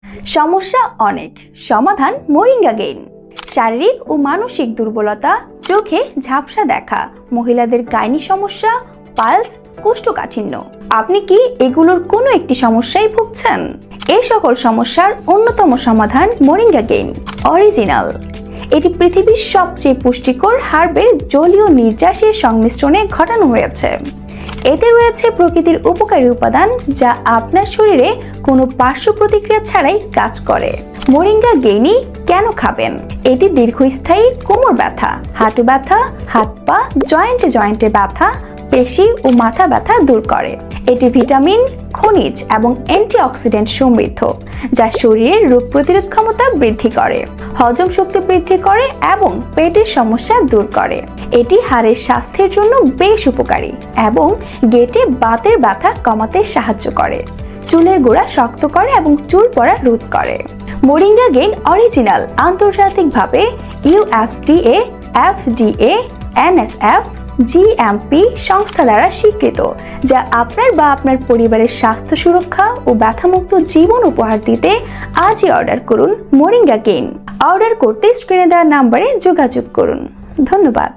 সমস্যা অনেক, সমাধান মোরিঙ্গা গেইন। শারীরিক ও মানসিক দুর্বলতা, চোখে ঝাপসা দেখা, মহিলাদের গাইনি সমস্যা, পালস, কোষ্ঠকাঠিন্য। আপনি কি এগুলোর কোনো একটি সমস্যায় ভুগছেন? এই সকল সমস্যার অন্যতম সমাধান মোরিঙ্গা গেইন অরিজিনাল। এটি পৃথিবীর সবচেয়ে পুষ্টিকর হার্বের জলীয় নির্যাসের সংমিশ্রণে ঘটানো হয়েছে। এতে রয়েছে প্রকৃতির উপকারী উপাদান যা আপনার শরীরে কোনো পার্শ্ব প্রতিক্রিয়া ছাড়াই কাজ করে। মোরিঙ্গা গেইনি কেন খাবেন? এটি দীর্ঘস্থায়ী কোমর ব্যথা, হাঁটু ব্যথা, হাত পা জয়েন্টে ব্যথা, পেশি ও মাথা ব্যথা দূর করে। এটি ভিটামিন, খনিজ এবং অ্যান্টিঅক্সিডেন্ট সমৃদ্ধ যা শরীরের রোগ প্রতিরোধ ক্ষমতা বৃদ্ধি করে, হজম শক্তি বৃদ্ধি করে এবং পেটের সমস্যা দূর করে। এটি হাড়ের স্বাস্থ্যের জন্য বেশ উপকারী এবং গেটে বাতের ব্যথা কমাতে সাহায্য করে, চুলের গোড়া শক্ত করে এবং চুল পড়া রোধ করে। মোরিঙ্গা গেইন অরিজিনাল আন্তর্জাতিকভাবে USDA, FDA, NSF, GMP সংস্থা দ্বারা স্বীকৃত, যা আপনার বা আপনার পরিবারের স্বাস্থ্য সুরক্ষা ও ব্যথামুক্ত জীবন উপহার দিতে আজই অর্ডার করুন মোরিঙ্গা গেইন। অর্ডার করতে স্ক্রিনে দেওয়া নম্বরে যোগাযোগ করুন। ধন্যবাদ।